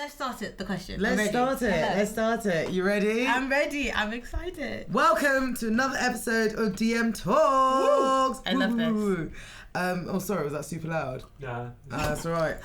let's start it. The question. Let's start it. You ready? I'm ready. I'm excited. Welcome to another episode of DM Talks. Woo! I love this. Oh, sorry, was that super loud? Yeah. That's all right.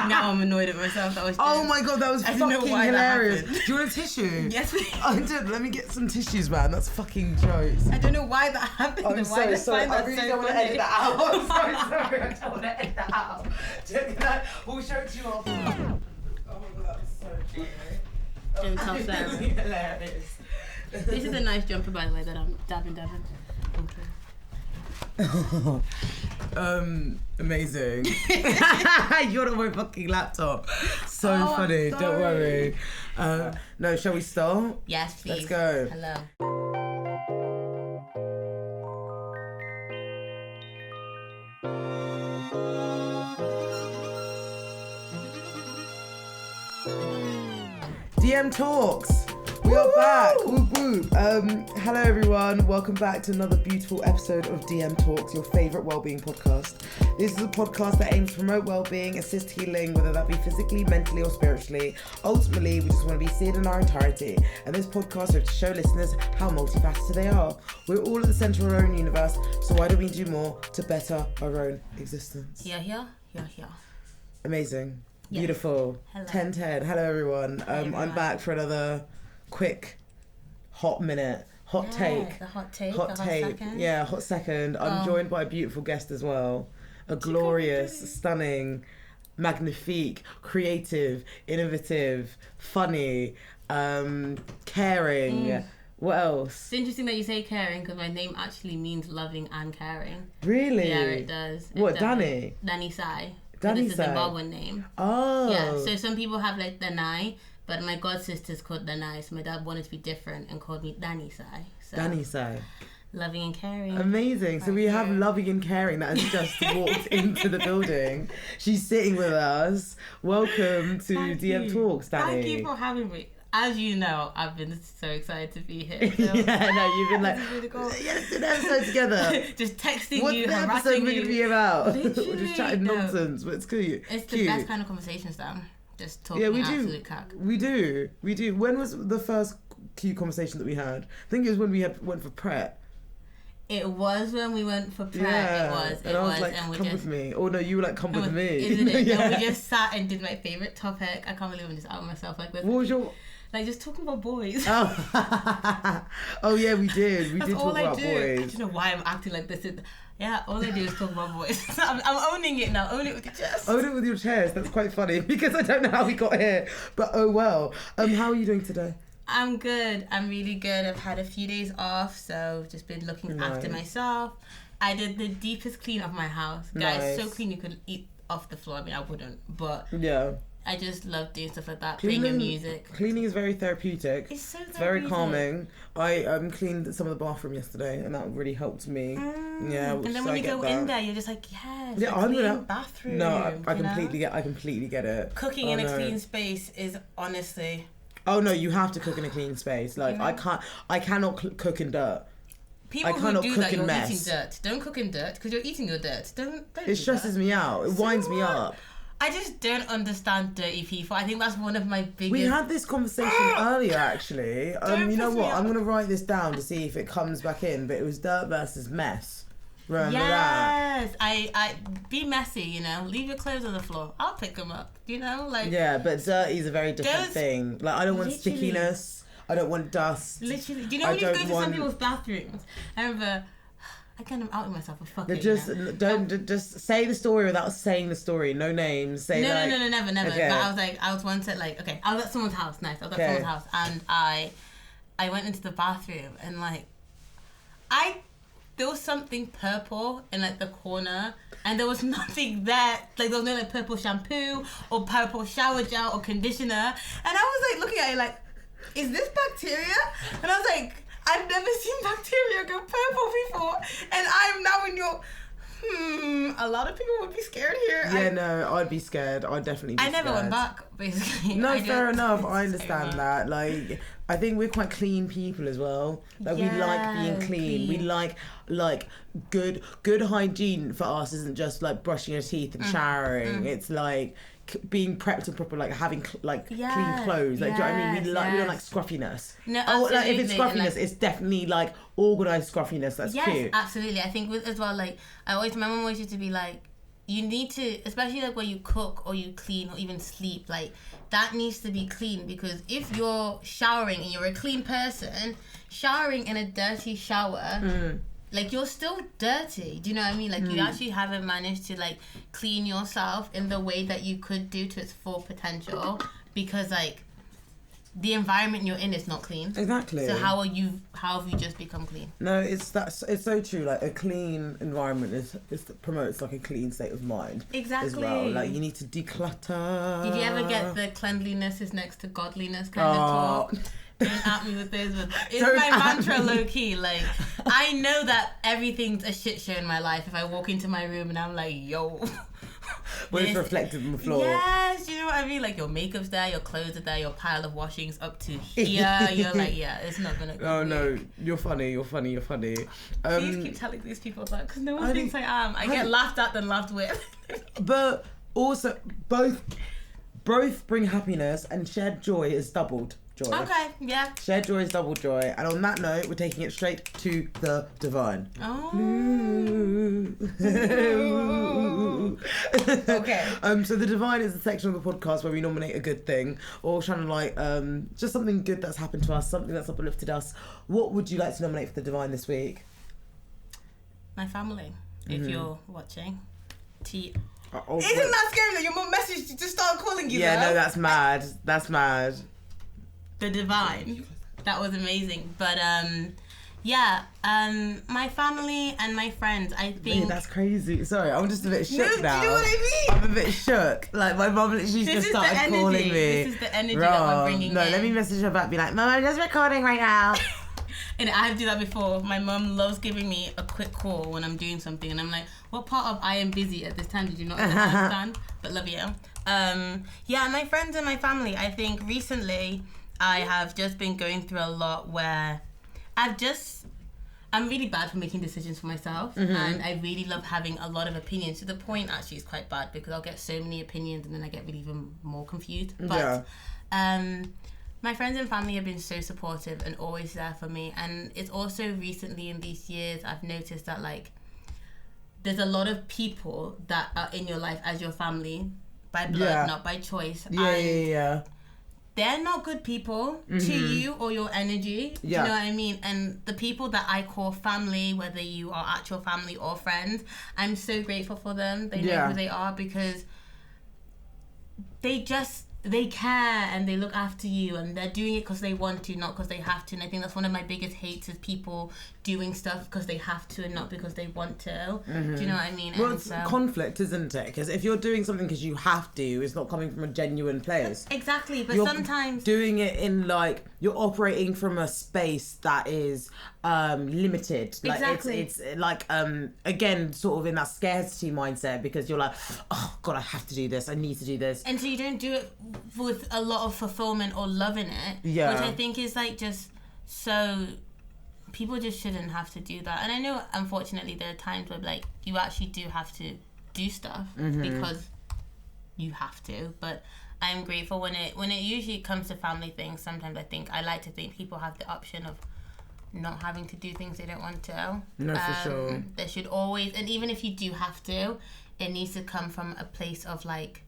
Now I'm annoyed at myself. Oh my god, that was fucking hilarious. Do you want a tissue? Yes, please. I did. Let me get some tissues, man. That's fucking jokes. I don't know why that happened. I'm so sorry. I really don't want to edit that out. I'm so sorry. I don't want to edit that out. We'll show it to you after. Oh my god, that was so funny. Jim Tough there. Hilarious. This is a nice jumper, by the way, that I'm dabbing. Amazing. You're on my fucking laptop. So funny. Don't worry. No, shall we start? Yes, please. Let's go. Hello. DM Talks. We are back. Whoop whoop. Hello everyone. Welcome back to another beautiful episode of DM Talks, your favourite wellbeing podcast. This is a podcast that aims to promote wellbeing, assist healing, whether that be physically, mentally, or spiritually. Ultimately, we just want to be seen in our entirety. And this podcast is to show listeners how multifaceted they are. We're all at the centre of our own universe, so why don't we do more to better our own existence? Yeah. Amazing. Yes. Beautiful. Hello. 10-10. Hello everyone. I'm back for another quick hot minute. Take. The hot take. Hot take. Second. Yeah, hot second. I'm joined by a beautiful guest as well. A glorious, stunning, magnifique, creative, innovative, funny, caring. What else? It's interesting that you say caring because my name actually means loving and caring. Really? Yeah, it does. What, Dani? Dani Sai. Dani It's a Sai. Zimbabwean name. Oh. Yeah, so some people have like Dani, but my god sister's called Dani, so my dad wanted to be different and called me Dani Sai. So, Dani Sai. Loving and caring. Amazing. So we have loving and caring that has just walked into the building. She's sitting with us. Welcome to DM Talks, Dani. Thank you for having me. As you know, I've been so excited to be here. So. Yeah, no, you've been like, Really cool. let's do an episode together. Just texting What's you, the episode harassing we're you. going to be about? Literally, We're just chatting nonsense, but it's cute. It's the best kind of conversations, though. Just talking absolute cack. We do. When was the first cute conversation that we had? I think it was when we went for prep. It was when we went for prep. Yeah. It was. And I was like, come with me. Oh no, you were like, come with me. Isn't it? Yeah. And we just sat and did my favourite topic. I can't believe I'm just out myself like this. What was your... Like just talking about boys. Oh yeah, we did. We That's did all talk I about do. boys. I don't know why I'm acting like this. Yeah, all I do is talk about boys. I'm owning it now. Own it with your chest. Own it with your chest. That's quite funny because I don't know how we got here. But oh well. How are you doing today? I'm good. I'm really good. I've had a few days off, so just been looking after myself. I did the deepest clean of my house. Guys, so clean you could eat off the floor. I mean, I wouldn't, but yeah. I just love doing stuff like that, playing your music. Cleaning is very therapeutic. It's so therapeutic. It's very calming. I cleaned some of the bathroom yesterday, and that really helped me. Yeah, and then when you go in there, you're just like, yes, yeah, I'm clean bathroom. No, I completely get it. Cooking in a clean space is honestly. Oh no, you have to cook in a clean space. Like I cannot cook in dirt. People who do that, you're eating dirt. Don't cook in dirt because you're eating your dirt. Don't it stresses me out. It winds me up. I just don't understand dirty people. I think that's one of my biggest... We had this conversation earlier, actually. You know what? I'm going to write this down to see if it comes back in, but it was dirt versus mess. Remember that? Yes. I be messy, you know. Leave your clothes on the floor. I'll pick them up, you know? Like. Yeah, but dirty is a very different thing. Like, I don't want stickiness. I don't want dust. Literally. Do you know when you go to some people's bathrooms? I remember... I kind of outed myself with fucking. Just say the story without saying the story. No names. Say no, like, never. Okay. But I was once at I was at someone's house. Nice. I was at someone's house, and I went into the bathroom, and there was something purple in the corner, and there was nothing there. There was no purple shampoo or purple shower gel or conditioner, and I was looking at it is this bacteria? And I was like. I've never seen bacteria go purple before, and I'm now in your... a lot of people would be scared here. Yeah, I'd be scared. I'd definitely be scared. I never went back, basically. No, fair enough. I understand that. I think we're quite clean people as well. We like being clean. We like... like good hygiene for us isn't just like brushing your teeth and showering. It's like being prepped and proper, like having clean clothes. Like, do you know what I mean? We don't like scruffiness. No, absolutely. Like if it's scruffiness, it's definitely like organised scruffiness. That's cute. Yes, absolutely. I think with as well, like my mum always used to be like, you need to, especially like when you cook or you clean or even sleep, like that needs to be clean, because if you're showering and you're a clean person, showering in a dirty shower, like you're still dirty. Do you know what I mean? Like you actually haven't managed to like clean yourself in the way that you could do to its full potential, because like the environment you're in is not clean. Exactly. So how have you just become clean? No, it's so true. Like a clean environment promotes like a clean state of mind. Exactly. As well. Like you need to declutter. Did you ever get the cleanliness is next to godliness kind of talk? Don't at me with those words. It's my mantra, low key. Like, I know that everything's a shit show in my life if I walk into my room and I'm like, yo. When it's reflected on the floor. Yes, you know what I mean? Like, your makeup's there, your clothes are there, your pile of washing's up to here. You're like, yeah, it's not gonna go. Oh, no. You're funny. Please keep telling these people that, because no one thinks I am. I get laughed at than laughed with. But also, both bring happiness, and shared joy is doubled joy. Okay, yeah. Shared joy is double joy. And on that note, we're taking it straight to the divine. Oh. Okay. So the divine is the section of the podcast where we nominate a good thing, or trying to like just something good that's happened to us, something that's uplifted us. What would you like to nominate for the divine this week? My family, if you're watching. Isn't Wait. that scary that your mum messaged you to start calling you? Yeah, though? no, that's mad. That's mad. The divine. That was amazing. But my family and my friends, I think. Yeah, that's crazy. Sorry, I'm just a bit shook now. Do you know what I mean? I'm a bit shook. Like my mum literally just started calling me. This is the energy that we're bringing in. No, let me message her back. Be like, Mum, I'm just recording right now. And I have to do that before. My mum loves giving me a quick call when I'm doing something, and I'm like, what part of I am busy at this time did you not understand? But love you. My friends and my family, I think recently I have just been going through a lot where I'm really bad for making decisions for myself, and I really love having a lot of opinions, to the point actually it's quite bad because I'll get so many opinions and then I get really even more confused. But my friends and family have been so supportive and always there for me, and it's also recently in these years I've noticed that like there's a lot of people that are in your life as your family by blood, not by choice. They're not good people to you or your energy. Do you know what I mean? And the people that I call family, whether you are actual family or friends, I'm so grateful for them. They know who they are, because they care and they look after you, and they're doing it because they want to, not because they have to. And I think that's one of my biggest hates, is people doing stuff because they have to and not because they want to. Do you know what I mean? Well, it's conflict, isn't it? Because if you're doing something because you have to, it's not coming from a genuine place. Exactly, but you're sometimes doing it in like, you're operating from a space that is limited. Like, exactly. It's like again, sort of in that scarcity mindset, because you're like, oh God, I have to do this. I need to do this. And so you don't do it with a lot of fulfillment or love in it. Yeah. Which I think is like just so. People just shouldn't have to do that. And I know, unfortunately, there are times where like you actually do have to do stuff because you have to. But I'm grateful when it usually comes to family things. Sometimes I like to think people have the option of not having to do things they don't want to. No, for sure. There should always, and even if you do have to, it needs to come from a place of like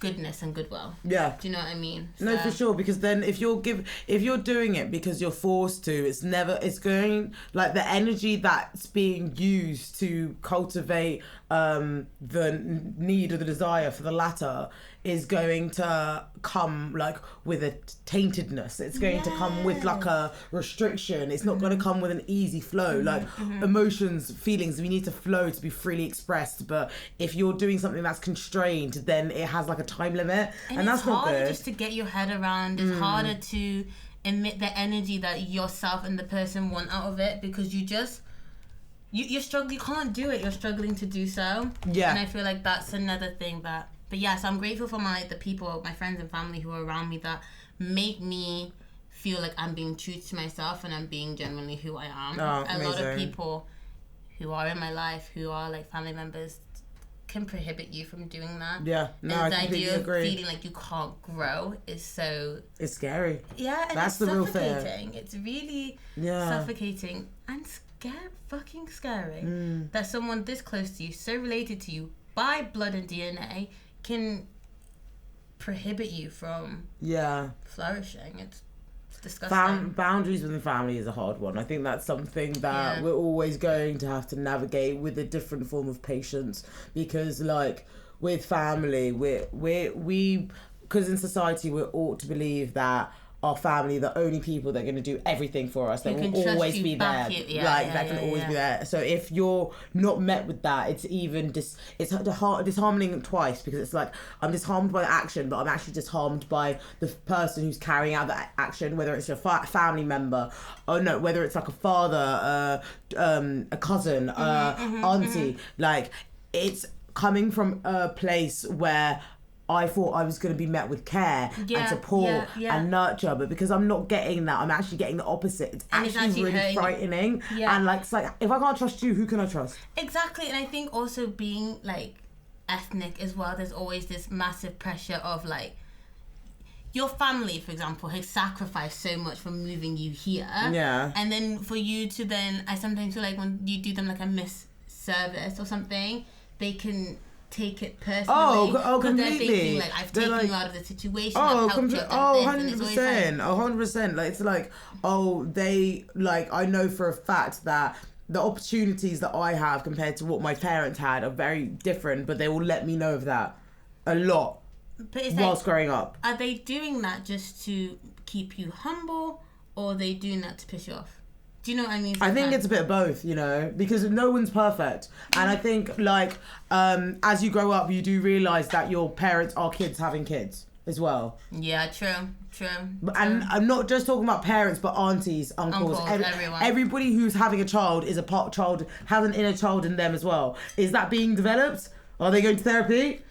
goodness and goodwill. Yeah. Do you know what I mean? No, for sure, because then if you're doing it because you're forced to, it's going, like, the energy that's being used to cultivate the need or the desire for the latter is going to come like with a taintedness. It's going to come with like a restriction. It's not going to come with an easy flow. Like emotions, feelings, we need to flow to be freely expressed. But if you're doing something that's constrained, then it has like a time limit, and that's not good. It's harder just to get your head around. It's harder to emit the energy that yourself and the person want out of it, because you're struggling. You can't do it. You're struggling to do so. Yeah. And I feel like that's another thing that. But yeah, so I'm grateful for the people, my friends and family who are around me that make me feel like I'm being true to myself and I'm being genuinely who I am. A lot of people who are in my life, who are like family members, can prohibit you from doing that. Yeah, no, I completely agree. The idea of feeling like you can't grow is so... It's scary. Yeah, and that's it's the real suffocating. fear. It's really suffocating and fucking scary that someone this close to you, so related to you by blood and DNA, can prohibit you from flourishing. It's disgusting. Boundaries within family is a hard one. I think that's something that we're always going to have to navigate with a different form of patience, because like with family, we because in society we're ought to believe that our family, the only people that are going to do everything for us, that will always be there, that can always be there. So if you're not met with that, it's even it's disharming twice, because it's like I'm disarmed by the action, but I'm actually disarmed by the person who's carrying out that action, whether it's your family member, or no, whether it's like a father, a cousin, auntie. Like, it's coming from a place where I thought I was going to be met with care and support and nurture, but because I'm not getting that, I'm actually getting the opposite. It's actually really frightening. And like, it's like, if I can't trust you, who can I trust? Exactly. And I think also being like ethnic as well, there's always this massive pressure of like, your family, for example, has sacrificed so much for moving you here. Yeah. And then for you to then, I sometimes feel like when you do them like a misservice or something, they can take it personally. Oh, completely. They're thinking, like, I've taken you out of the situation. I've helped you. 100%. 100%. Like, it's like, they, like, I know for a fact that the opportunities that I have compared to what my parents had are very different, but they will let me know of that a lot whilst growing up. Are they doing that just to keep you humble, or are they doing that to piss you off? Do you know what I mean? I think it's a bit of both, you know, because no one's perfect. And I think, like, as you grow up, you do realise that your parents are kids having kids as well. Yeah, true. And I'm not just talking about parents, but aunties, uncles, everyone. Everybody who's having a child is has an inner child in them as well. Is that being developed? Are they going to therapy?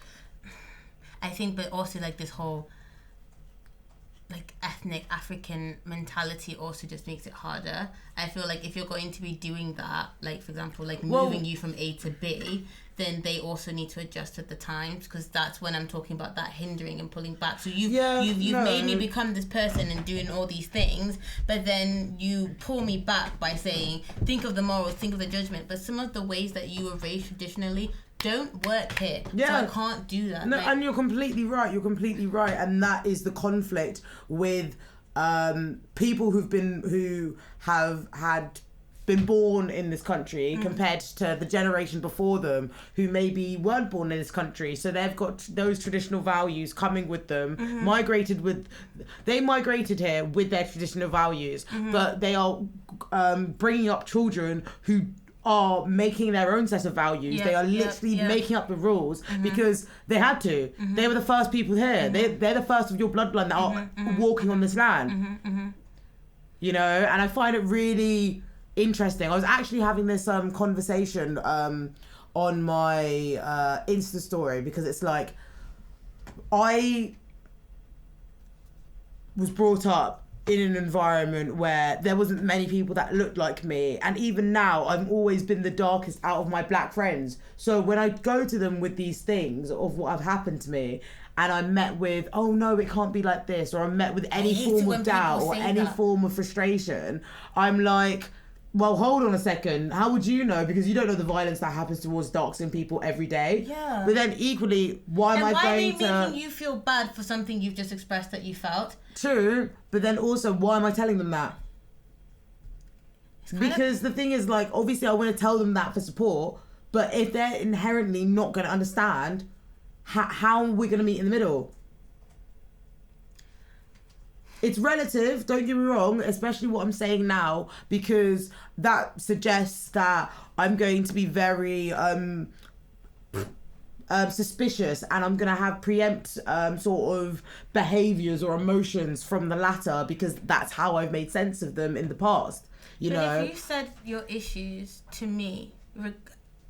I think, but also, like, this whole like ethnic African mentality also just makes it harder. I feel like if you're going to be doing that, like for example, like moving you from A to B, then they also need to adjust at the times, because that's when I'm talking about that hindering and pulling back. So you've made me become this person and doing all these things, but then you pull me back by saying, think of the morals, think of the judgment, but some of the ways that you were raised traditionally don't work here. So I can't do that. No, and you're completely right. And that is the conflict with people who have been born in this country compared to the generation before them who maybe weren't born in this country. So they've got those traditional values coming with them, they migrated here with their traditional values, but they are bringing up children who are making their own set of values. They are literally making up the rules because they had to. They were the first people here. They're the first of your bloodline that are walking on this land. You know, and I find it really interesting. I was actually having this conversation on my Insta story, because it's like, I was brought up in an environment where there wasn't many people that looked like me, and even now I've always been the darkest out of my black friends. So when I go to them with these things of what have happened to me, and I'm met with, oh no, it can't be like this, or I'm met with any form of doubt or any form of frustration, I'm like, well, hold on a second. How would you know? Because you don't know the violence that happens towards dark-skinned people every day. Yeah. But then equally, why am I going to... why are they making you feel bad for something you've just expressed that you felt? True. But then also, why am I telling them that? Because the thing is, like, obviously I want to tell them that for support, but if they're inherently not going to understand, how are we going to meet in the middle? It's relative, don't get me wrong, especially what I'm saying now, because that suggests that I'm going to be very suspicious, and I'm going to have preempt sort of behaviours or emotions from the latter, because that's how I've made sense of them in the past. But if you said your issues to me,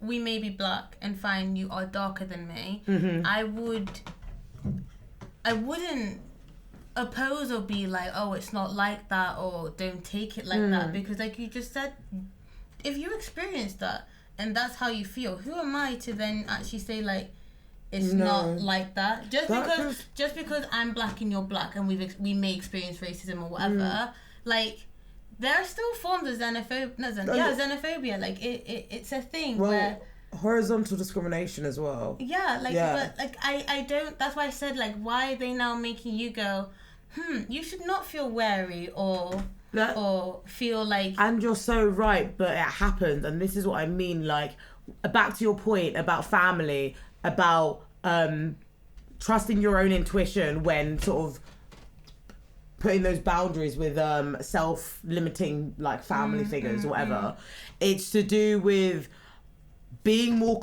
we may be black and fine, you are darker than me, I wouldn't oppose or be like, oh, it's not like that, or don't take it like that, because like you just said, if you experience that and that's how you feel, who am I to then actually say like it's not like that? Just because I'm black and you're black and we may experience racism or whatever, like there are still forms of xenophobia. Like it's a thing where horizontal discrimination as well. Yeah, but like I don't. That's why I said like, why are they now making you go? You should not feel wary or feel like. And you're so right, but it happens, and this is what I mean. Like, back to your point about family, about trusting your own intuition when sort of putting those boundaries with self-limiting like family figures or whatever. It's to do with being more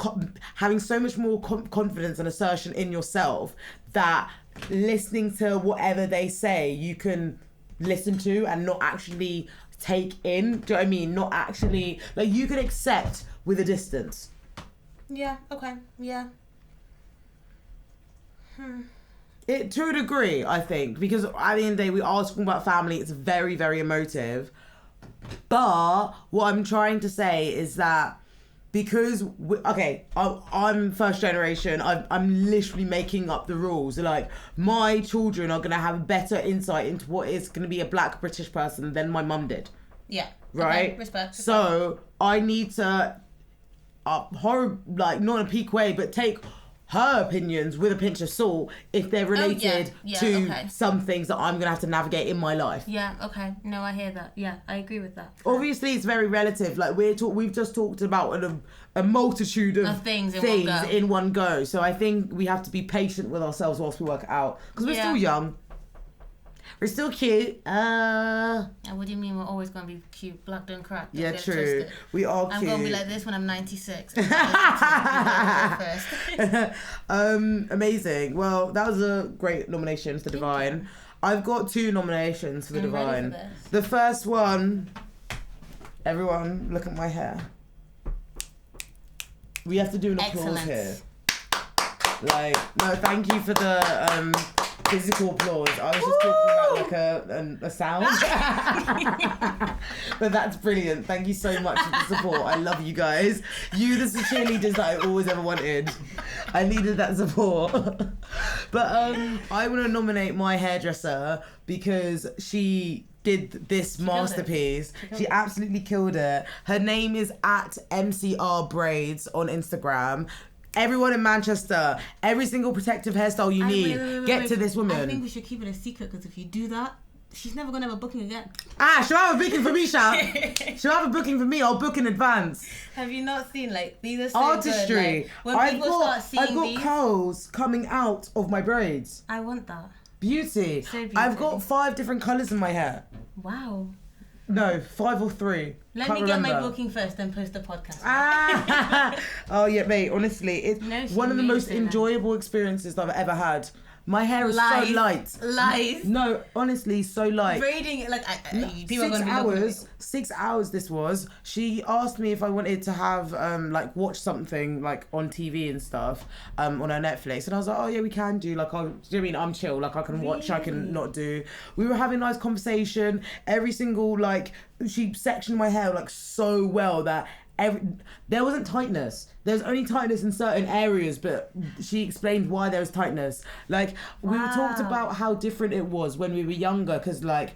having so much more confidence and assertion in yourself that listening to whatever they say you can listen to and not actually take in. Do you know what I mean? Not actually, like, you can accept with a distance. Yeah, okay, yeah. It, to a degree, I think, because at the end of the day, we are talking about family. It's very, very emotive. But what I'm trying to say is that because, I'm first generation, I'm literally making up the rules. Like, my children are going to have better insight into what is going to be a black British person than my mum did. Yeah. Right? Okay, respect. So, I need to, not in a peak way, but take her opinions with a pinch of salt if they're related to some things that I'm going to have to navigate in my life. Yeah, okay. No, I hear that. Yeah, I agree with that. Obviously, it's very relative. Like, we've just talked about a multitude of things in one go. So I think we have to be patient with ourselves whilst we work it out. Because we're still young. We're still cute. What do you mean we're always going to be cute? Black don't crack. Yeah, true. We are cute. I'm going to be like this when I'm 96. Amazing. Well, that was a great nomination for Divine. I've got 2 nominations for the Divine. Ready for this. The first one, everyone, look at my hair. We have to do an applause here. Like, no, thank you for the physical applause. I was just talking about like a sound. But that's brilliant. Thank you so much for the support. I love you guys. You, the cheerleaders that I always ever wanted. I needed that support. But I want to nominate my hairdresser because she did this masterpiece. She absolutely killed it. Her name is @MCR Braids on Instagram. Everyone in Manchester, every single protective hairstyle you need, get to this woman. I think we should keep it a secret because if you do that, she's never going to have a booking again. She'll have a booking for me, She'll have a booking for me. I'll book in advance. Have you not seen, like, these are so artistry. Good. Like, when people start seeing I've got curls coming out of my braids. I want that. Beauty. So beautiful. I've got 5 different colours in my hair. Wow. No, 5 or 3. Let me get my booking first, then post the podcast. Oh yeah, mate. Honestly, it's one of the most enjoyable experiences that I've ever had. My hair is so light. Lies. No, honestly, so light. Braiding it like people 6 hours. 6 hours. This was. She asked me if I wanted to have watch something like on TV and stuff on her Netflix, and I was like, oh yeah, we can do. Like, do you know what I mean? I'm chill. Like, I can watch. I can not do. We were having a nice conversation. Every single she sectioned my hair like so well that. There wasn't tightness. There's only tightness in certain areas, but she explained why there was tightness. Like, we talked about how different it was when we were younger, because like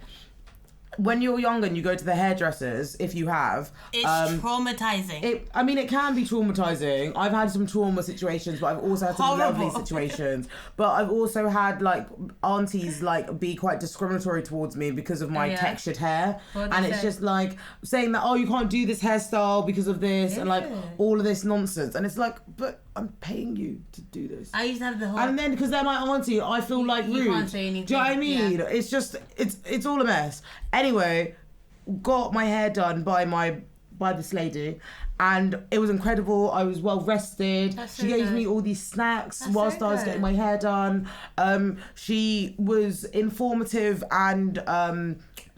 when you're younger and you go to the hairdressers, if you have, it's traumatizing. It can be traumatizing. I've had some trauma situations, but I've also had some lovely situations. But I've also had like aunties be quite discriminatory towards me because of my textured hair, and it's just like saying that, oh, you can't do this hairstyle because of this, and like all of this nonsense. And it's like, but I'm paying you to do this. I used to have the whole. And then because they're my auntie, I feel rude. You can't say anything. Do you know what I mean? Yeah. It's just it's all a mess. Anyway, got my hair done by this lady, and it was incredible. I was well rested. She gave me all these snacks whilst I was getting my hair done. She was informative and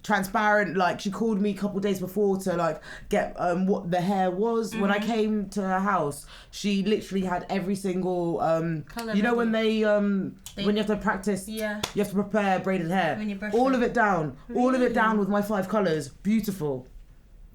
transparent. Like, she called me a couple days before to like get what the hair was. When I came to her house, she literally had every single you know when they when you have to practice, you have to prepare braided hair, when you brush all of it down, all of it down with my 5 colours. Beautiful,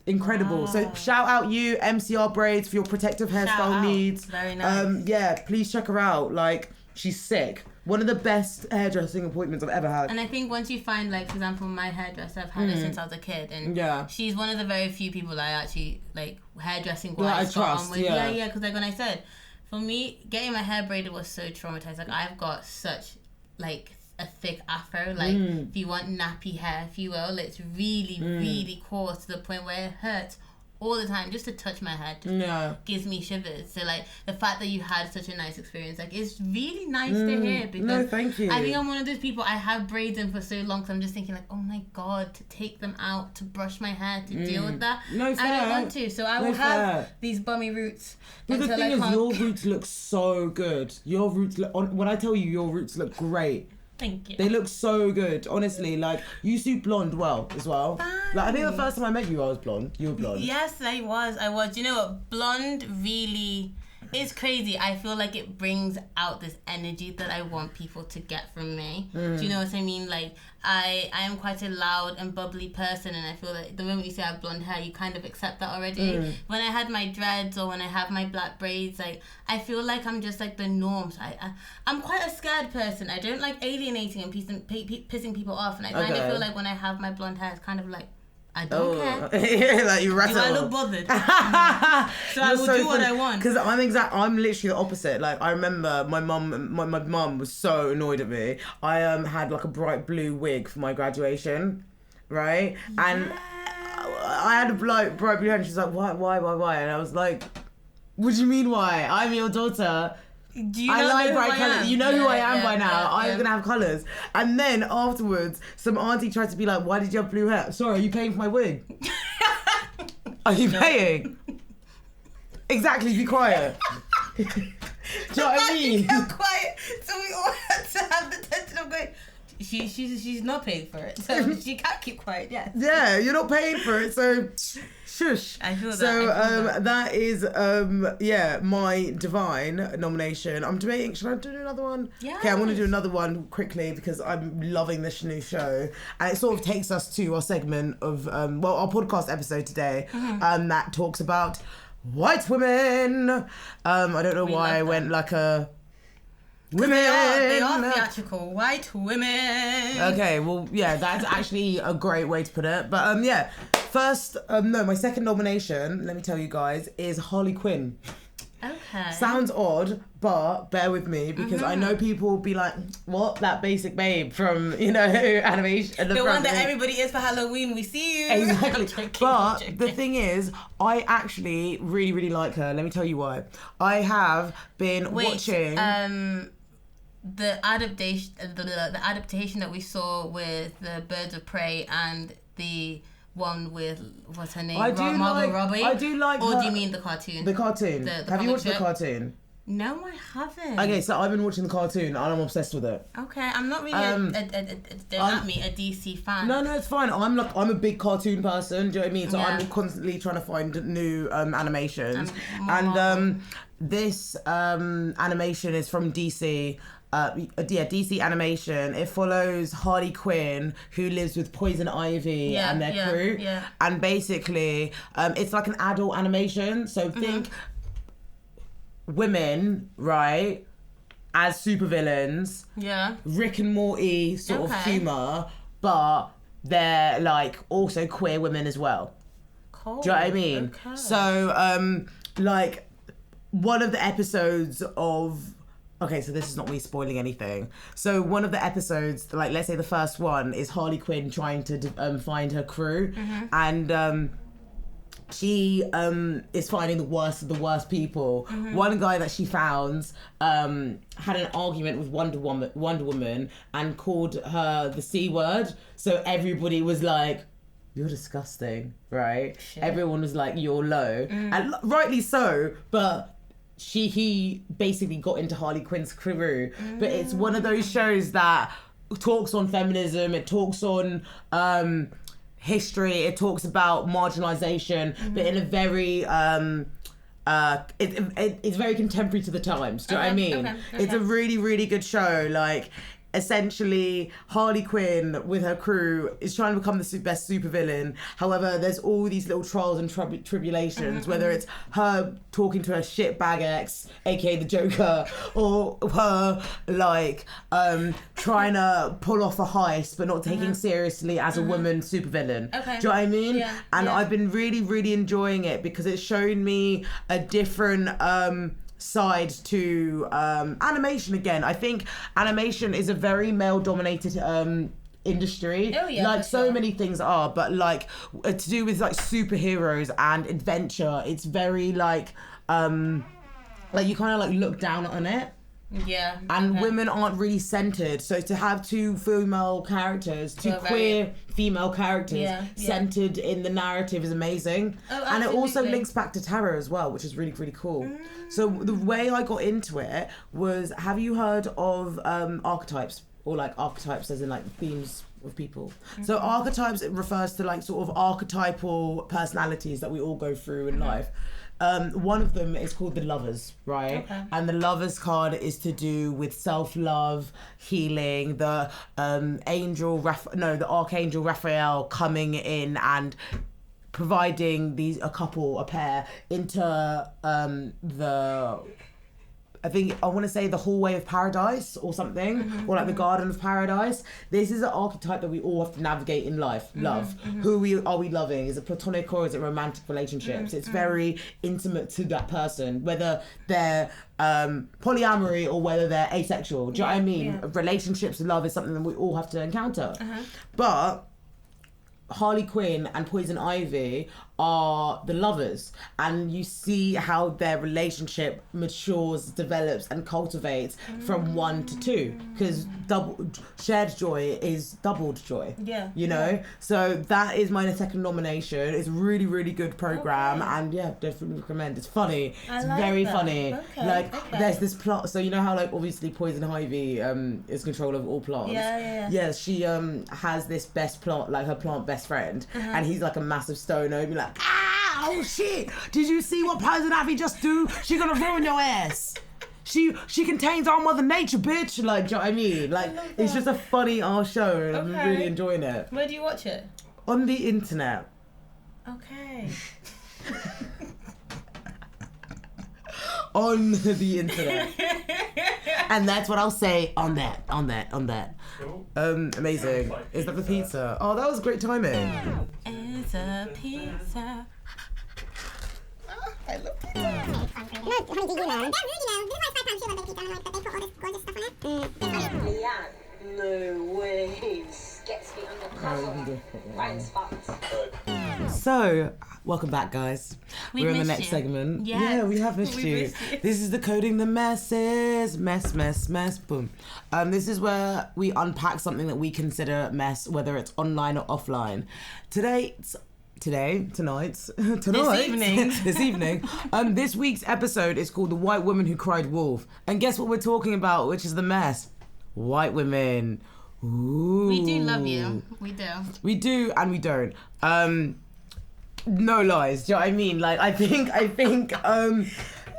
incredible. Wow. So shout out you, MCR Braids, for your protective hairstyle needs. Very nice. Yeah, please check her out. Like, she's sick. One of the best hairdressing appointments I've ever had. And I think once you find, like, for example, my hairdresser, I've had her since I was a kid, and she's one of the very few people I actually, like, hairdressing wise, got on with. Yeah, because like when I said, for me, getting my hair braided was so traumatized. Like, I've got such, like, a thick afro, like, if you want nappy hair, if you will, it's really, really coarse to the point where it hurts all the time. Just to touch my head gives me shivers. So like the fact that you had such a nice experience, like, it's really nice to hear, because thank you. I think I'm one of those people, I have braids in for so long, because I'm just thinking like, oh my god, to take them out, to brush my hair, to deal with that, I don't want to. So I will have these bummy roots. But the thing is, your roots look so good. Your roots look, when I tell you, your roots look great. Thank you. They look so good, honestly. Like, you suit blonde well as well. Thanks. Like, I think the first time I met you, I was blonde. You were blonde. Yes, I was. You know what? Blonde really is crazy. I feel like it brings out this energy that I want people to get from me. Do you know what I mean? Like, I am quite a loud and bubbly person, and I feel like the moment you say I have blonde hair, you kind of accept that already. When I had my dreads or when I have my black braids, like, I feel like I'm just like the norms. I'm quite a scared person. I don't like alienating and pissing people off, and I kind of feel like when I have my blonde hair, it's kind of like, I don't care. Like, you rattle. Do I look bothered? So I will do what I want. Because I'm literally the opposite. Like, I remember my mum was so annoyed at me. I had like a bright blue wig for my graduation, right? Yeah. And I had a bright blue hair, and she's like, why? And I was like, what do you mean why? I'm your daughter. I like bright colours. You know who I am by now. I'm gonna have colours. And then afterwards, some auntie tried to be like, "Why did you have blue hair? Sorry, are you paying for my wig? Are you paying?" Exactly. Be quiet. Do you know what I mean? Quiet. So we all had to have the tension of going, She's not paying for it, so she can't keep quiet. Yeah, you're not paying for it, so shush. I feel that. So that is my divine nomination. I'm debating, should I do another one? Yeah. Okay, I want to do another one quickly because I'm loving this new show, and it sort of takes us to our segment of our podcast episode today, that talks about white women. I don't know why I went like a women. They are theatrical white women. Okay, well, yeah, that's actually a great way to put it. But first, my second nomination, let me tell you guys, is Harley Quinn. Okay. Sounds odd, but bear with me because I know people will be like, what? That basic babe from, animation. The one that everybody is for Halloween, we see you. Exactly. I'm joking. The thing is, I actually really, really like her. Let me tell you why. I have been watching... the adaptation that we saw with the Birds of Prey and the one with, what's her name? Margot Robbie. I do like Or her. Do you mean the cartoon? The cartoon. Have you watched the cartoon? No, I haven't. Okay, so I've been watching the cartoon and I'm obsessed with it. Okay, I'm not really a DC fan. No, it's fine. I'm a big cartoon person. Do you know what I mean? So Yeah. I'm constantly trying to find new animations. This animation is from DC. DC animation. It follows Harley Quinn, who lives with Poison Ivy and their crew. Yeah. And basically, it's like an adult animation. So think women, right, as supervillains. Yeah. Rick and Morty sort of humour, but they're like also queer women as well. Cool. Do you know what I mean? Okay. So, like, one of the episodes of... Okay, so this is not me spoiling anything. So one of the episodes, like, let's say the first one, is Harley Quinn trying to find her crew. And she is finding the worst of the worst people. One guy that she found had an argument with Wonder Woman and called her the C word. So everybody was like, you're disgusting, right? Shit. Everyone was like, you're low. And rightly so, but... he basically got into Harley Quinn's crew, but it's one of those shows that talks on feminism. It talks on history. It talks about marginalisation, but in a very it's very contemporary to the times. Do you know what I mean? Okay. It's a really, really good show. Like, essentially, Harley Quinn with her crew is trying to become the best supervillain. However, there's all these little trials and tribulations, whether it's her talking to her shitbag ex, aka the Joker, or her like trying to pull off a heist but not taking seriously as a woman supervillain. Okay. Do you know what I mean? Yeah. And Yeah. I've been really, really enjoying it because it's shown me a different side to animation again. I think animation is a very male-dominated industry. Oh, yeah, like for so sure. many things are, but like to do with like superheroes and adventure, it's very like you kind of like look down on it. Yeah. And okay. women aren't really centered, so to have two female characters, two Well, queer female characters Yeah. centered in the narrative is amazing. Oh, and it also absolutely. links back to tarot as well, which is really, really cool. So the way I got into it was, have you heard of archetypes, or like archetypes as in like themes of people? So archetypes, it refers to like sort of archetypal personalities that we all go through in life. One of them is called the Lovers, right? Okay. And the Lovers card is to do with self-love, healing, the Archangel Raphael coming in and providing a pair into I want to say the hallway of paradise or something, or like the garden of paradise. This is an archetype that we all have to navigate in life. Love. Who are we loving? Is it platonic or is it romantic relationships? It's very intimate to that person, whether they're polyamory or whether they're asexual. Do you know what I mean? Yeah. Relationships and love is something that we all have to encounter. But Harley Quinn and Poison Ivy are the lovers, and you see how their relationship matures, develops and cultivates from 1 to 2, because shared joy is doubled joy. Yeah. You know? So that is my second nomination. It's a really, really good program, and yeah, definitely recommend. It's funny. It's like very that. funny. Okay, Like okay. there's this plot, so you know how like obviously Poison Ivy is control of all plants. Yeah. Yeah, she has this best plant, like her plant best friend, and he's like a massive stoner. He'd be like, oh shit! Did you see what Poison Ivy just do? She gonna ruin your ass. She contains all Mother Nature, bitch. Like, do you know what I mean? Like, it's just a funny ass show, and I'm Okay. really enjoying it. Where do you watch it? On the internet. Okay. On the internet. And that's what I'll say on that. Cool. Amazing. Is that the pizza? Oh, that was great timing. It's a pizza. I love pizza. No, honey, do you know? They're rude, you know. This is like £5 cheaper than pizza, like, but they put all this gorgeous stuff on it. Yeah, no ways. Gets me undercover. Right in spots. So, welcome back, guys. We've We're in the missed next you. segment. Yes. Yeah, we have missed We've you. missed you. This is Decoding the Messes. Mess, boom. This is where we unpack something that we consider mess, whether it's online or offline. Tonight, this evening. This week's episode is called The White Woman Who Cried Wolf. And guess what we're talking about, which is the mess? White women. Ooh. We do love you. We do. We do and we don't. No lies. Do you know what I mean? Like, I think,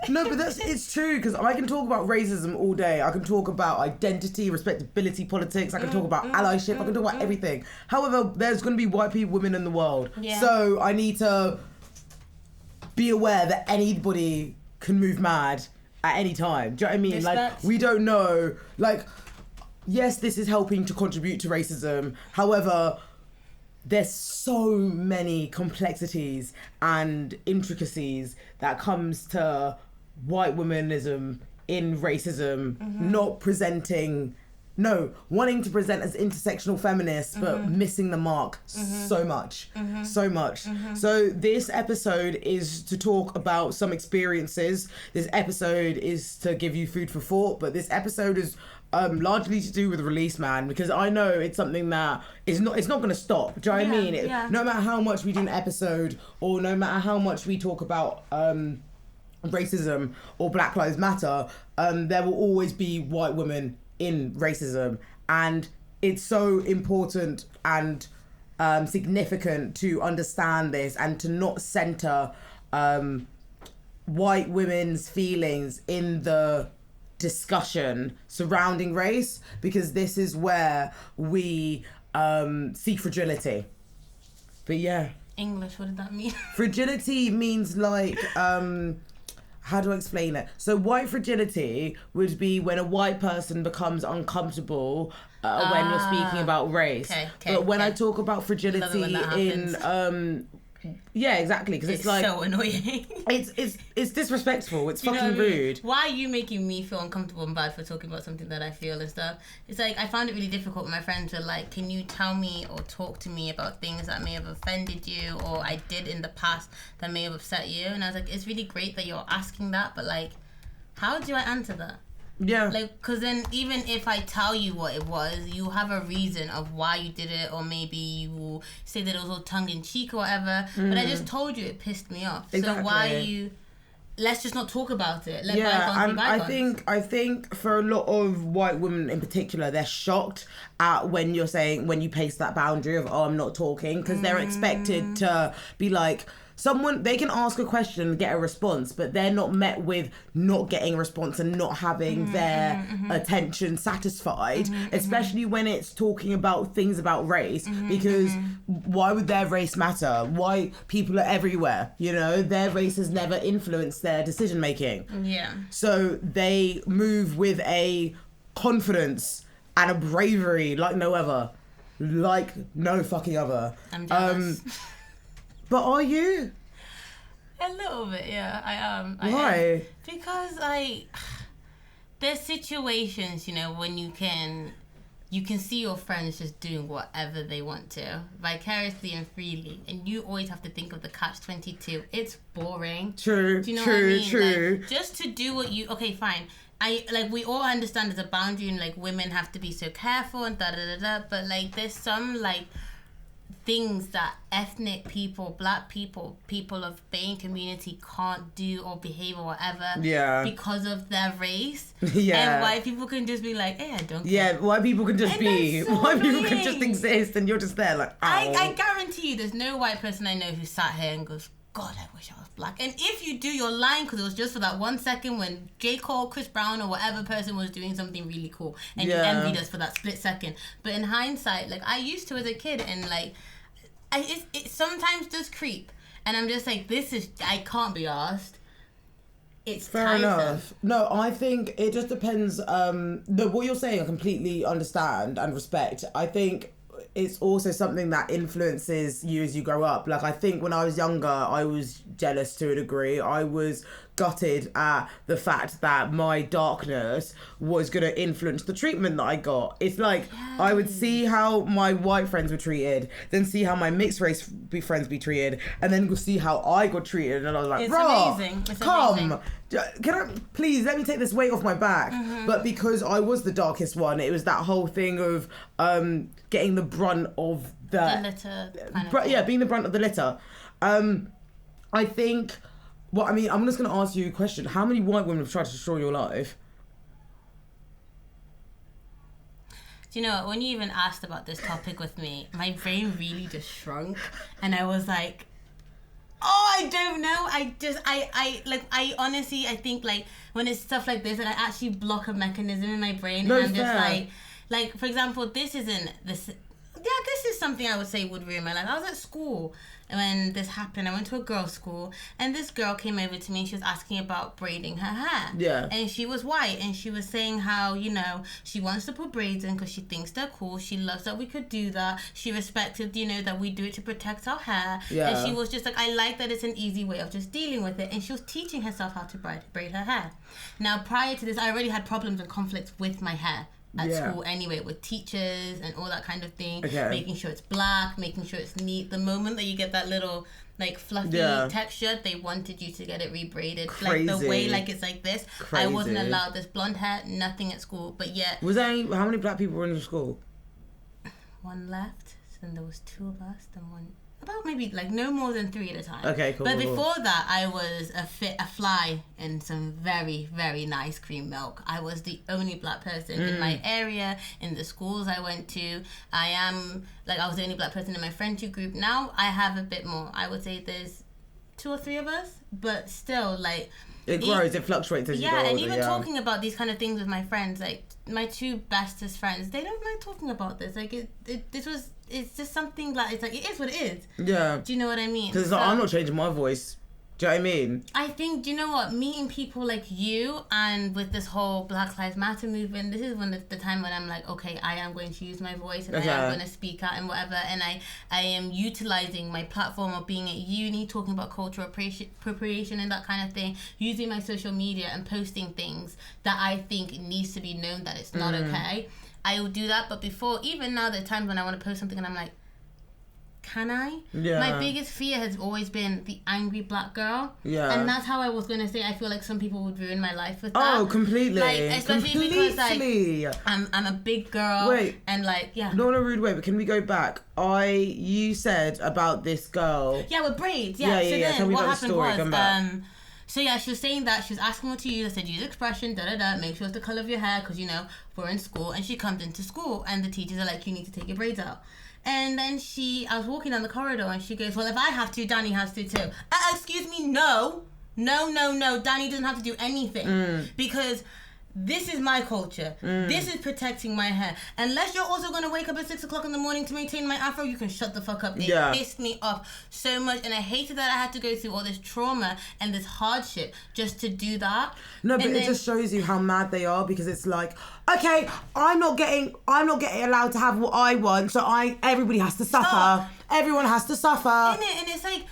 no, but it's true, because I can talk about racism all day. I can talk about identity, respectability, politics. I can talk about allyship. I can talk about everything. However, there's going to be white people, women in the world. Yeah. So I need to be aware that anybody can move mad at any time. Do you know what I mean? Respect. Like, we don't know. Like, yes, this is helping to contribute to racism. However, there's so many complexities and intricacies that comes to white womanism in racism, wanting to present as intersectional feminists, but missing the mark so much. So this episode is to talk about some experiences. This episode is to give you food for thought, but this episode is largely to do with Release Man, because I know it's something that it's not going to stop. Do you know what I mean? No matter how much we do an episode, or no matter how much we talk about racism or Black Lives Matter, there will always be white women in racism, and it's so important and significant to understand this and to not center white women's feelings in the discussion surrounding race, because this is where we see fragility. But yeah. English, what did that mean? Fragility means like, how do I explain it? So white fragility would be when a white person becomes uncomfortable when you're speaking about race. But when I talk about fragility in yeah, exactly, because it's like so annoying. it's disrespectful. It's fucking rude. I mean? Why are you making me feel uncomfortable and bad for talking about something that I feel and stuff? It's like I found it really difficult when my friends were like, "Can you tell me or talk to me about things that may have offended you or I did in the past that may have upset you?" And I was like, "It's really great that you're asking that, but like, how do I answer that?" Yeah. Like, because then even if I tell you what it was, you have a reason of why you did it, or maybe you will say that it was all tongue-in-cheek or whatever, but I just told you it pissed me off. Exactly. So why are you... Let's just not talk about it. Let yeah, and bygones. I think for a lot of white women in particular, they're shocked at when you place that boundary of, I'm not talking, because they're expected to be like... They can ask a question and get a response, but they're not met with not getting a response and not having their attention satisfied, especially when it's talking about things about race, because why would their race matter? Why? People are everywhere, their race has never influenced their decision making. Yeah. So they move with a confidence and a bravery like no other. Like no fucking other. I'm jealous. But are you? A little bit, yeah, I am. Why? Because there's situations, when you can see your friends just doing whatever they want to, vicariously and freely, and you always have to think of the catch-22. It's boring. True. Do you know true, what I mean? True. Like, just to do what you... Okay, fine. We all understand there's a boundary and, like, women have to be so careful and da-da-da-da, but, like, there's some, like... things that ethnic people, black people of BAME community can't do or behave or whatever because of their race. And white people can just be like, hey, I don't care. Yeah, white people can just be. So white annoying. People can just exist and you're just there like, ow. I guarantee you there's no white person I know who sat here and goes, God, I wish I was black. And if you do, you're lying, because it was just for that 1 second when J. Cole, Chris Brown, or whatever person was doing something really cool. And you envied us for that split second. But in hindsight, like, I used to as a kid, and like, it sometimes does creep, and I'm just like, I can't be asked. It's fair enough. No, I think it just depends. What you're saying, I completely understand and respect. I think it's also something that influences you as you grow up. Like, I think when I was younger, I was jealous to a degree. I was gutted at the fact that my darkness was going to influence the treatment that I got. It's like, I would see how my white friends were treated, then see how my mixed race friends be treated, and then see how I got treated, and I was like, bro, come. Can I please let me take this weight off my back? But because I was the darkest one, it was that whole thing of getting the brunt of the litter being the brunt of the litter. I think I'm just going to ask you a question. How many white women have tried to destroy your life? Do you know, when you even asked about this topic with me, my brain really just shrunk, and I was like, I don't know. I honestly, I think, like, when it's stuff like this, and I actually block a mechanism in my brain, and I'm just like, for example, this is something I would say would ruin my life. I was at school when this happened. I went to a girls' school, and this girl came over to me, and she was asking about braiding her hair. Yeah. And she was white, and she was saying how, she wants to put braids in because she thinks they're cool. She loves that we could do that. She respected, that we do it to protect our hair. Yeah. And she was just like, I like that it's an easy way of just dealing with it. And she was teaching herself how to braid her hair. Now, prior to this, I already had problems and conflicts with my hair at school anyway, with teachers and all that kind of thing. Making sure it's black, making sure it's neat. The moment that you get that little, like, fluffy texture, they wanted you to get it rebraided. Crazy. Like, the way, like, it's like this. Crazy. I wasn't allowed this blonde hair, nothing at school. But yet... How many black people were in your school? One left. So then there was 2 of us, then one... about maybe like no more than 3 at a time. Okay, cool. But before that, I was a fly in some very, very nice cream milk. I was the only black person in my area, in the schools I went to. I was the only black person in my friendship group. Now I have a bit more. I would say there's 2 or 3 of us, but still, like... It grows, it fluctuates as you go older. And even talking about these kind of things with my friends, like, my 2 bestest friends, they don't like talking about this. Like, it's just something that, it's like, it is what it is. Yeah. Do you know what I mean? Because I'm not changing my voice. Do you know what I mean? I think, do you know what? Meeting people like you and with this whole Black Lives Matter movement, this is the time when I'm like, okay, I am going to use my voice and I am going to speak out and whatever. And I am utilizing my platform of being at uni, talking about cultural appropriation and that kind of thing, using my social media and posting things that I think needs to be known that it's not okay. I will do that. But before, even now, there are times when I want to post something and I'm like, can I? Yeah. My biggest fear has always been the angry black girl. Yeah. And that's how I was going to say, I feel like some people would ruin my life with that. Oh, completely. Like, especially because, like, I'm a big girl. Wait. And, like, yeah. Not in a rude way, but can we go back? You said about this girl. Yeah, with braids. Yeah. So then tell me what about happened was, so yeah, she was saying that, she was asking what to use. I said, use expression, make sure it's the colour of your hair, because, you know, we're in school. And she comes into school, and the teachers are like, you need to take your braids out. And then I was walking down the corridor and she goes, well, if I have to, Dani has to too. Excuse me, no. Dani doesn't have to do anything. Because this is my culture. This is protecting my hair. Unless you're also going to wake up at 6 o'clock in the morning to maintain my afro, you can shut the fuck up. It pissed me off so much. And I hated that I had to go through all this trauma and this hardship just to do that. No, but it just shows you how mad they are, because it's like, okay, I'm not getting allowed to have what I want, so everybody has to suffer. Stop. Everyone has to suffer. And it's like,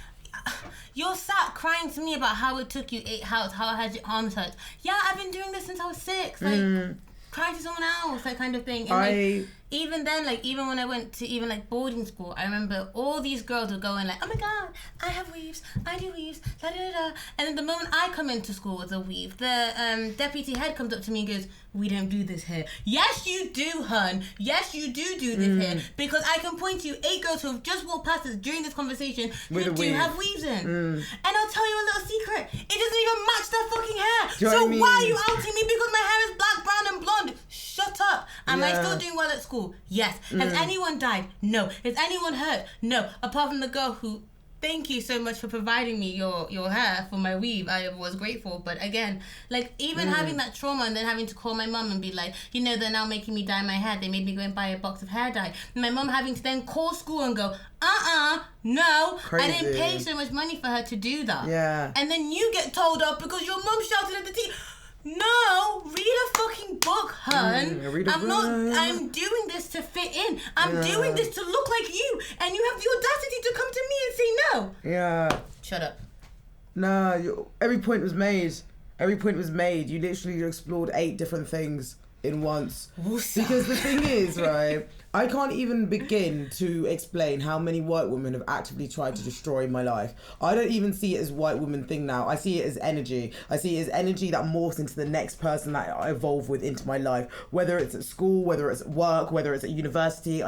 you're sat crying to me about how it took you 8 hours, how it had your arms hurt. Yeah, I've been doing this since I was 6. Like, crying to someone else, that kind of thing. And even then, like, even when I went to even like boarding school, I remember all these girls were going like, oh my god, I have weaves, I do weaves, da da da. And then the moment I come into school with a weave, the deputy head comes up to me and goes, we don't do this here. Yes, you do, hun. Yes, you do this here. Because I can point to you 8 girls who have just walked past us during this conversation who do have weaves in. And I'll tell you a little secret. It doesn't even match their fucking hair. So why are you outing me because my hair is black, brown, and blonde? Shut up. Am I still doing well at school? Yes. Has anyone died? No. Has anyone hurt? No. Apart from the girl who... Thank you so much for providing me your hair for my weave. I was grateful. But again, like, even having that trauma and then having to call my mum and be like, you know, they're now making me dye my hair. They made me go and buy a box of hair dye. And my mum having to then call school and go, no. Crazy. I didn't pay so much money for her to do that. Yeah. And then you get told off because your mum shouted at the teacher. No, read a fucking book, hun. I'm doing this to fit in. I'm doing this to look like you. And you have the audacity to come to me and say no. Yeah. Shut up. No, every point was made. You literally explored 8 different things in once. Because the thing is, right, I can't even begin to explain how many white women have actively tried to destroy my life. I don't even see it as a white woman thing now. I see it as energy. I see it as energy that morphs into the next person that I evolve with into my life. Whether it's at school, whether it's at work, whether it's at university,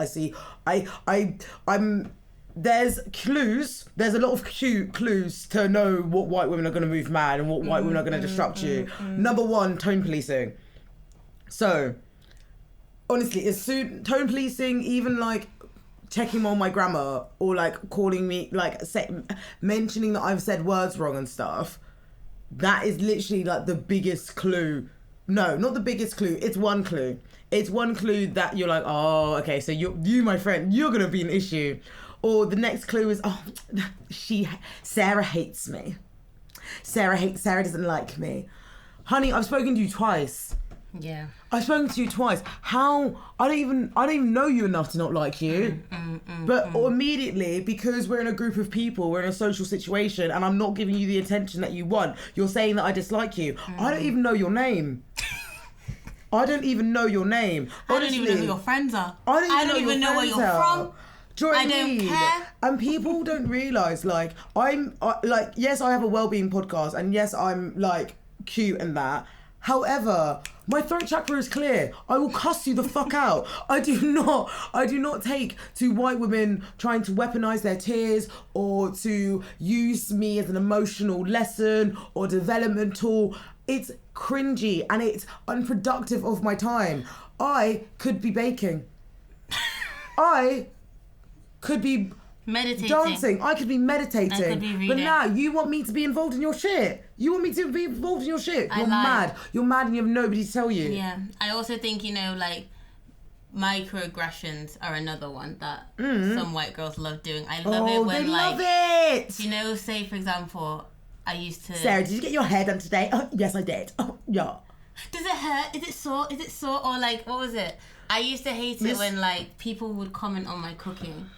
there's clues. There's a lot of clues to know what white women are going to move mad and what white women are going to disrupt you. Number 1, tone policing. So, honestly, it's tone policing, even like checking on my grammar or like calling me, like mentioning that I've said words wrong and stuff. That is literally like the biggest clue. No, not the biggest clue. It's one clue. It's one clue that you're like, oh, okay, so you, my friend, you're going to be an issue. Or the next clue is, Sarah hates me. Sarah doesn't like me. Honey, I've spoken to you twice. Yeah. I've spoken to you twice. How? I don't even know you enough to not like you. But immediately, because we're in a group of people, we're in a social situation, and I'm not giving you the attention that you want, you're saying that I dislike you. I don't even know your name. I don't even know your name. Honestly, I don't even know who your friends are. I don't even know where you're from. I don't care. And people don't realise, like, yes, I have a wellbeing podcast, and yes, I'm, like, cute and that. However, my throat chakra is clear. I will cuss you the fuck out. I do not take to white women trying to weaponize their tears or to use me as an emotional lesson or developmental. It's cringy and it's unproductive of my time. I could be baking. I could be meditating. Dancing. I could be meditating. I could be reading. But now you want me to be involved in your shit. You want me to be involved in your shit. You're mad. You're mad and you have nobody to tell you. Yeah. I also think, like, microaggressions are another one that some white girls love doing. I love it when, they like... love it! Say, for example, I used to... Sarah, did you get your hair done today? Oh, yes, I did. Oh, yeah. Does it hurt? Is it sore? Or, like, what was it? I used to hate it when, like, people would comment on my cooking.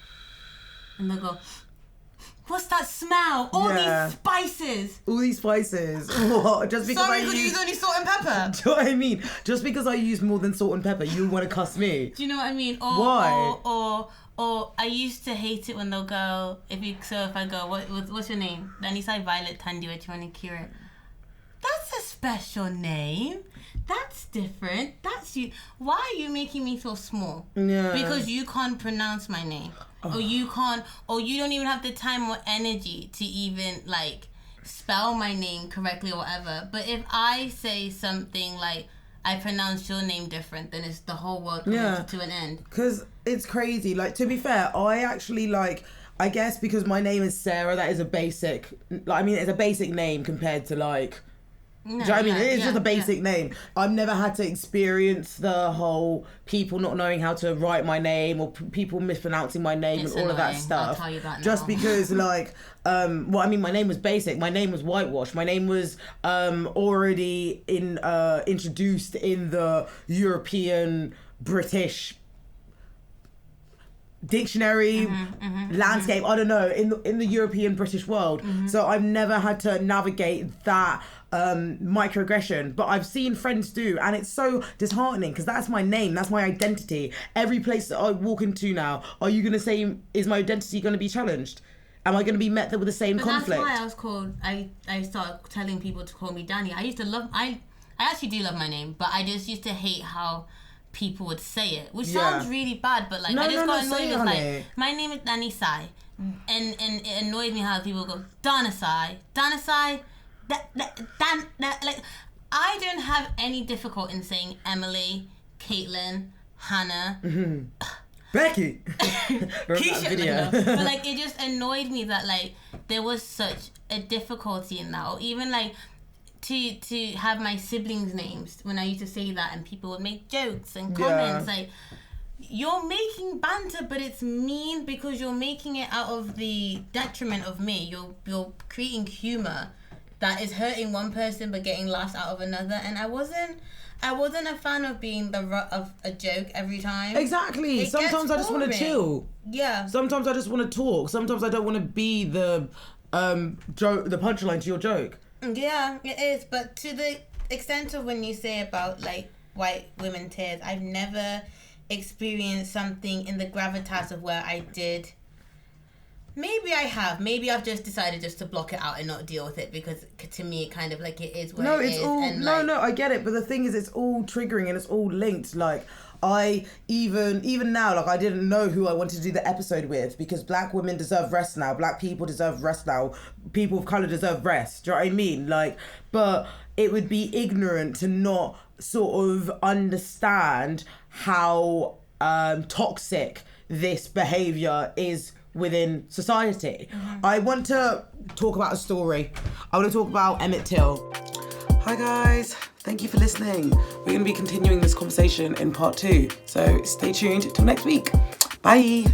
And they'll go, what's that smell? All these spices. What? Just because Sorry, could you use only salt and pepper? Do you know what I mean? Just because I use more than salt and pepper, you want to cuss me. Do you know what I mean? Why? Or I used to hate it when they'll go, if I go, what's your name? Dani sai Violet Tandy Kira. That's a special name. That's different. That's you. Why are you making me feel small? Yeah. Because you can't pronounce my name. Or you can't, or you don't even have the time or energy to even, like, spell my name correctly or whatever. But if I say something like, I pronounce your name different, then it's the whole world coming to an end. Because it's crazy. Like, to be fair, I actually, like, I guess because my name is Sarah, that is a basic, like, I mean, it's a basic name compared to, like, do you know what I mean? It's just a basic name. I've never had to experience the whole people not knowing how to write my name or people mispronouncing my name and all of that stuff. I'll tell you that now. Just because, like, my name was basic. My name was whitewashed. My name was already introduced in the European British dictionary landscape. I don't know, in the European British world. So I've never had to navigate that microaggression, but I've seen friends do, and it's so disheartening because that's my name, that's my identity. Every place that I walk into now, are you gonna say, is my identity gonna be challenged? Am I gonna be met there with the same conflict? That's why I started telling people to call me Dani. I actually do love my name, but I just used to hate how people would say it, which sounds really bad, but like I just got annoyed with like, my name is Dani Sai, and it annoyed me how people go Dana Sai, like I don't have any difficulty in saying Emily, Caitlin, Hannah, Becky, Keisha, but like it just annoyed me that like there was such a difficulty in that, or even like to have my siblings' names when I used to say that, and people would make jokes and comments like, you're making banter, but it's mean because you're making it out of the detriment of me. You're creating humor that is hurting one person but getting laughs out of another, and I wasn't a fan of being the rutt of a joke every time. Exactly. Sometimes I just want to chill. Yeah. Sometimes I just want to talk. Sometimes I don't want to be the joke, the punchline to your joke. Yeah, it is. But to the extent of when you say about like white women tears, I've never experienced something in the gravitas of where I did. Maybe I have. Maybe I've just decided just to block it out and not deal with it, because to me it kind of like it is what it is. No, I get it. But the thing is, it's all triggering and it's all linked. Like, I even now, like, I didn't know who I wanted to do the episode with, because black women deserve rest now. Black people deserve rest now. People of colour deserve rest. Do you know what I mean? Like, but it would be ignorant to not sort of understand how toxic this behaviour is within society. I want to talk about a story. I want to talk about Emmett Till. Hi guys, thank you for listening. We're going to be continuing this conversation in part 2, so stay tuned till next week. Bye.